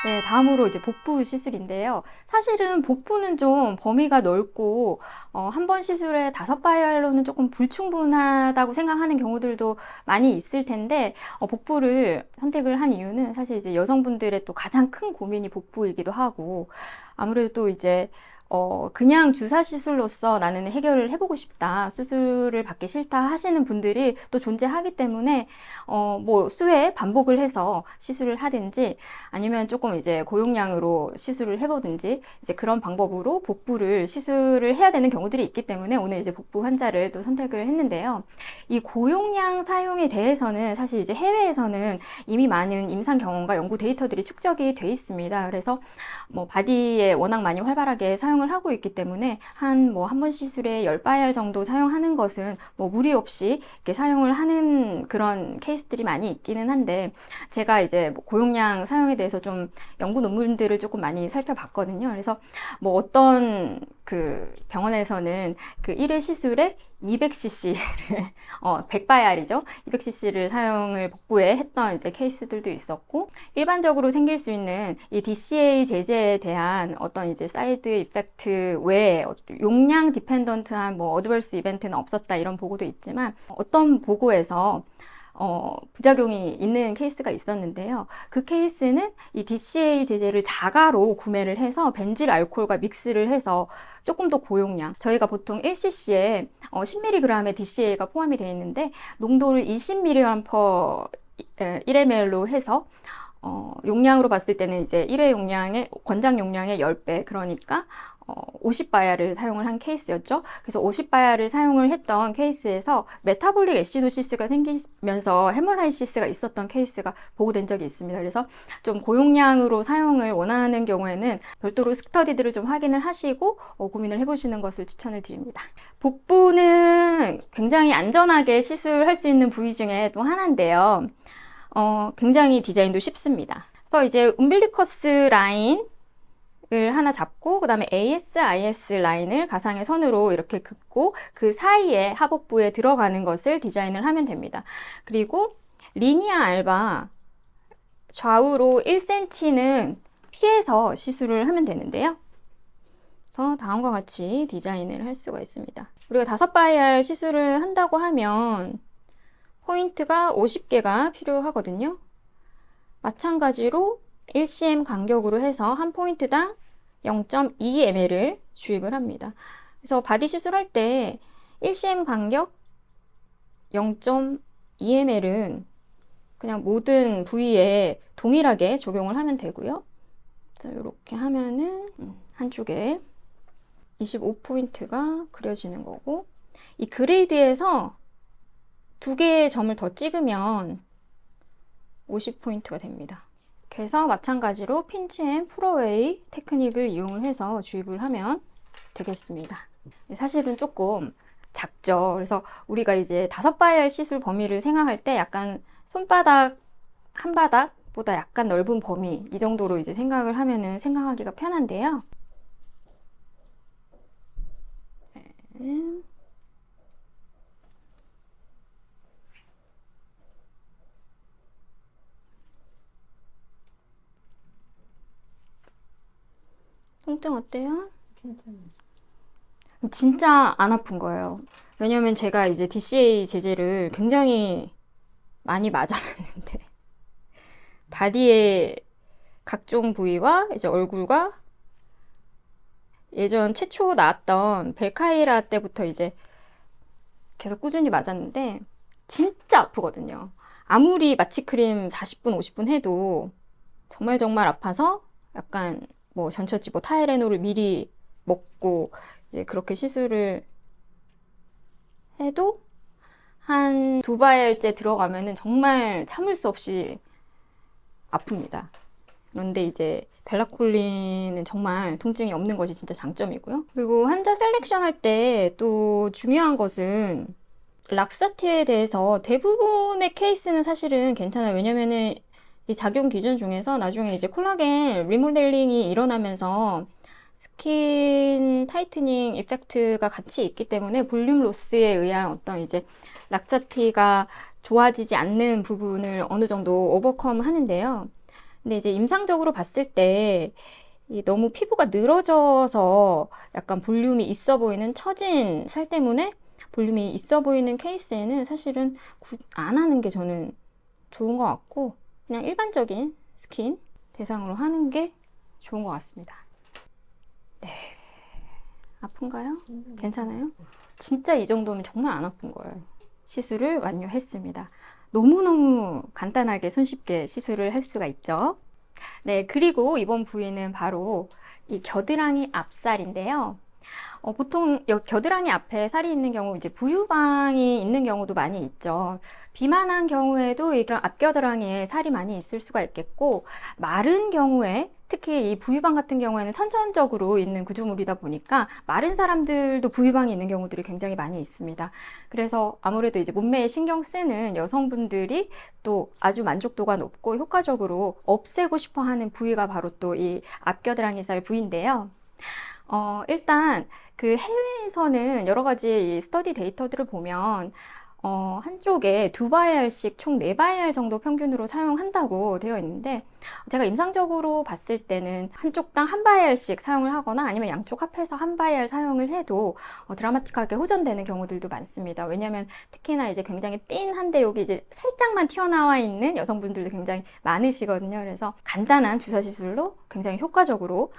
네, 다음으로 이제 복부 시술인데요. 사실은 복부는 좀 범위가 넓고, 한 번 시술에 5바이알로는 조금 불충분하다고 생각하는 경우들도 많이 있을 텐데, 복부를 선택을 한 이유는 사실 이제 여성분들의 또 가장 큰 고민이 복부이기도 하고, 아무래도 또 이제 그냥 주사 시술로서 나는 해결을 해보고 싶다, 수술을 받기 싫다 하시는 분들이 또 존재하기 때문에, 뭐 수회 반복을 해서 시술을 하든지 아니면 조금 이제 고용량으로 시술을 해보든지 이제 그런 방법으로 복부를 시술을 해야 되는 경우들이 있기 때문에 오늘 이제 복부 환자를 또 선택을 했는데요. 이 고용량 사용에 대해서는 사실 이제 해외에서는 이미 많은 임상 경험과 연구 데이터들이 축적이 돼 있습니다. 그래서 뭐 바디에 워낙 많이 활발하게 사용을 하고 있기 때문에 한 번 시술에 10바이알 정도 사용하는 것은 뭐 무리 없이 이렇게 사용을 하는 그런 케이스들이 많이 있기는 한데, 제가 이제 뭐 고용량 사용에 대해서 좀 연구 논문들을 조금 많이 살펴봤거든요. 그래서 뭐 어떤 그 병원에서는 그 1회 시술에 200cc를 100바이알이죠. 200cc를 사용을 복부에 했던 이제 케이스들도 있었고, 일반적으로 생길 수 있는 이 DCA 제제에 대한 어떤 이제 사이드 이펙트 외에 용량 디펜던트한 뭐 어드버스 이벤트는 없었다 이런 보고도 있지만, 어떤 보고에서 부작용이 있는 케이스가 있었는데요. 그 케이스는 이 DCA 제제를 자가로 구매를 해서 벤질 알코올과 믹스를 해서 조금 더 고용량, 저희가 보통 1cc에 10mg의 DCA가 포함이 되어 있는데 농도를 20mg per 1ml로 해서 용량으로 봤을 때는 이제 1회 용량의 권장 용량의 10배, 그러니까 50바이알을 사용을 한 케이스였죠. 그래서 50바이알을 사용을 했던 케이스에서 메타볼릭 애시도시스가 생기면서 헤몰라이시스가 있었던 케이스가 보고된 적이 있습니다. 그래서 좀 고용량으로 사용을 원하는 경우에는 별도로 스터디들을 좀 확인을 하시고 고민을 해보시는 것을 추천을 드립니다. 복부는 굉장히 안전하게 시술할 수 있는 부위 중에 또 하나인데요. 굉장히 디자인도 쉽습니다. 그래서 이제 umbilicus 라인을 하나 잡고 그 다음에 AS 라인을 가상의 선으로 이렇게 긋고 그 사이에 하복부에 들어가는 것을 디자인을 하면 됩니다. 그리고 리니아 알바 좌우로 1cm는 피해서 시술을 하면 되는데요. 그래서 다음과 같이 디자인을 할 수가 있습니다. 우리가 5바이알 시술을 한다고 하면 포인트가 50개가 필요하거든요. 마찬가지로 1cm 간격으로 해서 한 포인트당 0.2ml을 주입을 합니다. 그래서 바디 시술할 때 1cm 간격 0.2ml은 그냥 모든 부위에 동일하게 적용을 하면 되고요. 그래서 이렇게 하면은 한쪽에 25포인트가 그려지는 거고, 이 그레이드에서 2개의 점을 더 찍으면 50포인트가 됩니다. 그래서 마찬가지로 핀치 앤 풀어웨이 테크닉을 이용을 해서 주입을 하면 되겠습니다. 사실은 조금 작죠. 그래서 우리가 이제 5바이알 시술 범위를 생각할 때 약간 손바닥 한 바닥보다 약간 넓은 범위, 이 정도로 이제 생각을 하면은 생각하기가 편한데요. 통증 어때요? 괜찮아요. 진짜 안 아픈 거예요. 왜냐면 제가 이제 DCA 제제를 굉장히 많이 맞아봤는데 바디의 각종 부위와 이제 얼굴과 예전 최초 나왔던 벨카이라 때부터 이제 계속 꾸준히 맞았는데 진짜 아프거든요. 아무리 마취크림 40분, 50분 해도 정말 아파서 약간 뭐 전처지 뭐 타이레놀을 미리 먹고 이제 그렇게 시술을 해도 한 2바이알째 들어가면은 정말 참을 수 없이 아픕니다. 그런데 이제 벨라콜린은 정말 통증이 없는 것이 진짜 장점이고요. 그리고 환자 셀렉션 할 때 또 중요한 것은 락사티에 대해서 대부분의 케이스는 사실은 괜찮아요. 왜냐면은 이 작용 기준 중에서 나중에 이제 콜라겐 리모델링이 일어나면서 스킨 타이트닝 이펙트가 같이 있기 때문에 볼륨 로스에 의한 어떤 이제 락사티가 좋아지지 않는 부분을 어느 정도 오버컴 하는데요. 근데 이제 임상적으로 봤을 때 너무 피부가 늘어져서 약간 볼륨이 있어 보이는 처진 살 때문에 볼륨이 있어 보이는 케이스에는 사실은 안 하는 게 저는 좋은 것 같고, 그냥 일반적인 스킨 대상으로 하는 게 좋은 것 같습니다. 네. 아픈가요? 괜찮아요? 진짜 이 정도면 정말 안 아픈 거예요. 시술을 완료했습니다. 너무너무 간단하게 손쉽게 시술을 할 수가 있죠. 네, 그리고 이번 부위는 바로 이 겨드랑이 앞살인데요. 보통 겨드랑이 앞에 살이 있는 경우 이제 부유방이 있는 경우도 많이 있죠. 비만한 경우에도 이런 앞겨드랑이에 살이 많이 있을 수가 있겠고, 마른 경우에 특히 이 부유방 같은 경우에는 선천적으로 있는 구조물이다 보니까 마른 사람들도 부유방이 있는 경우들이 굉장히 많이 있습니다. 그래서 아무래도 이제 몸매에 신경 쓰는 여성분들이 또 아주 만족도가 높고 효과적으로 없애고 싶어 하는 부위가 바로 또 이 앞겨드랑이 살 부위인데요. 일단 그 해외에서는 여러 가지 이 스터디 데이터들을 보면 한쪽에 2바이알씩 총 4바이알 정도 평균으로 사용한다고 되어 있는데, 제가 임상적으로 봤을 때는 한쪽당 1바이알씩 사용을 하거나 아니면 양쪽 합해서 1바이알 사용을 해도 드라마틱하게 호전되는 경우들도 많습니다. 왜냐면 특히나 이제 굉장히 띵한데 여기 이제 살짝만 튀어나와 있는 여성분들도 굉장히 많으시거든요. 그래서 간단한 주사 시술로 굉장히 효과적으로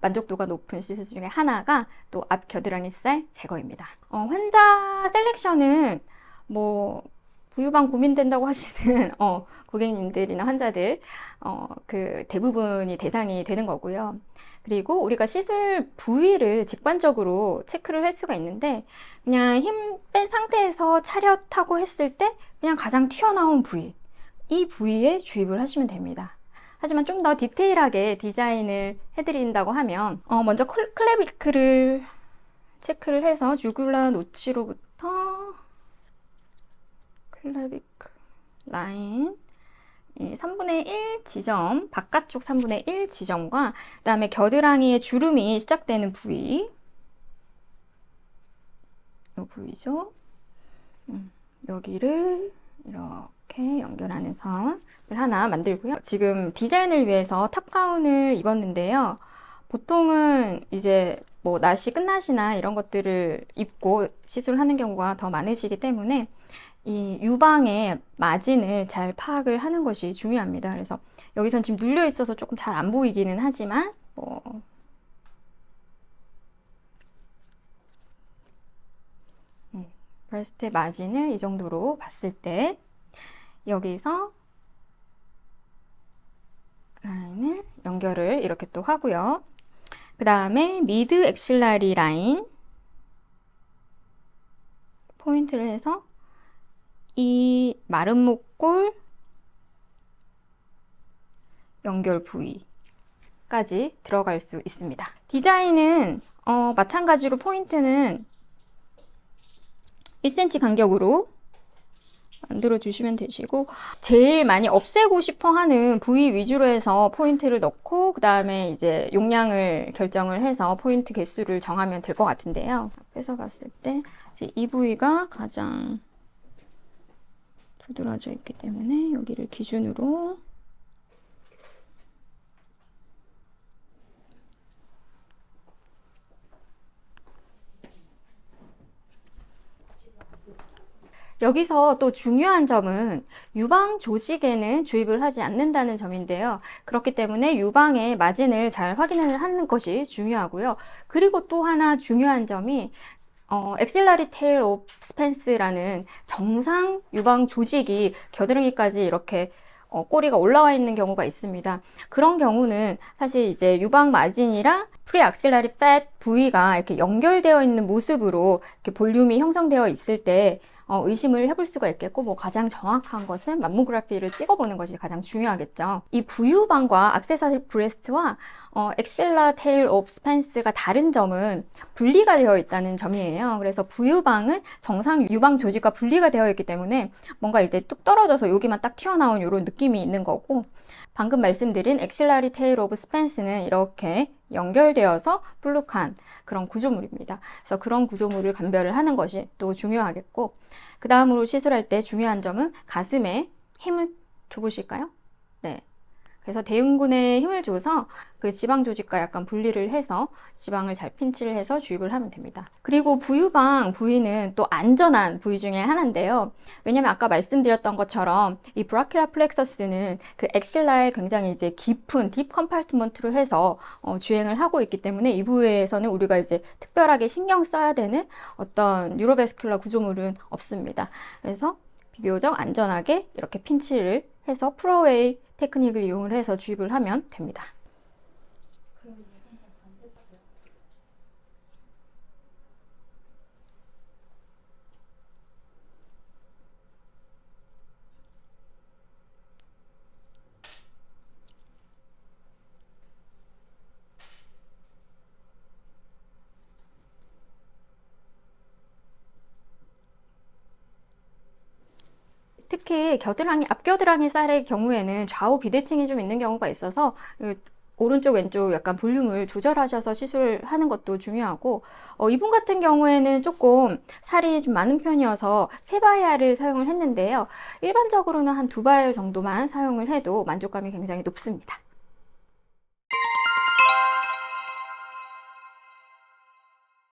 만족도가 높은 시술 중에 하나가 또 앞 겨드랑이 살 제거입니다. 환자 셀렉션은 뭐 부유방 고민된다고 하시는 고객님들이나 환자들 그 대부분이 대상이 되는 거고요. 그리고 우리가 시술 부위를 직관적으로 체크를 할 수가 있는데, 그냥 힘 뺀 상태에서 차렷하고 했을 때 그냥 가장 튀어나온 부위, 이 부위에 주입을 하시면 됩니다. 하지만 좀 더 디테일하게 디자인을 해드린다고 하면 먼저 클래비클을 체크를 해서 주굴라 노치로부터 클래비클 라인 3분의 1 지점, 바깥쪽 3분의 1 지점과 그 다음에 겨드랑이의 주름이 시작되는 부위, 이 부위죠. 여기를 이렇게 연결하는 선을 하나 만들고요. 지금 디자인을 위해서 탑가운을 입었는데요. 보통은 이제 뭐 나시 끝나시나 이런 것들을 입고 시술하는 경우가 더 많으시기 때문에 이 유방의 마진을 잘 파악을 하는 것이 중요합니다. 그래서 여기선 지금 눌려 있어서 조금 잘 안 보이기는 하지만 브레스트의 마진을 이 정도로 봤을 때 여기서 라인을 연결을 이렇게 또 하고요. 그 다음에 미드 엑실라리 라인 포인트를 해서 이 마른 목골 연결 부위까지 들어갈 수 있습니다. 디자인은 마찬가지로 포인트는 1cm 간격으로 만들어 주시면 되시고, 제일 많이 없애고 싶어 하는 부위 위주로 해서 포인트를 넣고 그 다음에 이제 용량을 결정을 해서 포인트 개수를 정하면 될 것 같은데요. 앞에서 봤을 때 이 부위가 가장 두드러져 있기 때문에 여기를 기준으로 여기서 또 중요한 점은 유방 조직에는 주입을 하지 않는다는 점인데요. 그렇기 때문에 유방의 마진을 잘 확인을 하는 것이 중요하고요. 그리고 또 하나 중요한 점이 엑실라리 테일 오브 스펜스라는 정상 유방 조직이 겨드랑이까지 이렇게 꼬리가 올라와 있는 경우가 있습니다. 그런 경우는 사실 이제 유방 마진이랑 프리 악실라리 팻 부위가 이렇게 연결되어 있는 모습으로 이렇게 볼륨이 형성되어 있을 때 의심을 해볼 수가 있겠고, 뭐 가장 정확한 것은 맘모그래피를 찍어보는 것이 가장 중요하겠죠. 이 부유방과 악세사리 브레스트와 엑실라 테일 오브 스펜스가 다른 점은 분리가 되어 있다는 점이에요. 그래서 부유방은 정상 유방 조직과 분리가 되어 있기 때문에 뭔가 이제 뚝 떨어져서 여기만 딱 튀어나온 이런 느낌이 있는 거고, 방금 말씀드린 엑실라리 테일 오브 스펜스는 이렇게 연결되어서 볼록한 그런 구조물입니다. 그래서 그런 구조물을 감별을 하는 것이 또 중요하겠고, 그 다음으로 시술할 때 중요한 점은 가슴에 힘을 줘보실까요? 네, 그래서 대흉근에 힘을 줘서 그 지방 조직과 약간 분리를 해서 지방을 잘 pin치를 해서 주입을 하면 됩니다. 그리고 부유방 부위는 또 안전한 부위 중에 하나인데요. 왜냐면 아까 말씀드렸던 것처럼 이 브라키라 플렉서스는 그 엑실라에 굉장히 이제 깊은 딥 컴파트먼트로 해서 주행을 하고 있기 때문에 이 부위에서는 우리가 이제 특별하게 신경 써야 되는 어떤 뉴로베스큘러 구조물은 없습니다. 그래서 비교적 안전하게 이렇게 pin치를 해서 풀어웨이 테크닉을 이용을 해서 주입을 하면 됩니다. 특히 겨드랑이, 앞겨드랑이 쌀의 경우에는 좌우 비대칭이 좀 있는 경우가 있어서 오른쪽 왼쪽 약간 볼륨을 조절하셔서 시술을 하는 것도 중요하고, 이분 같은 경우에는 조금 살이 좀 많은 편이어서 3바이알을 사용을 했는데요. 일반적으로는 한 2바이알 정도만 사용을 해도 만족감이 굉장히 높습니다.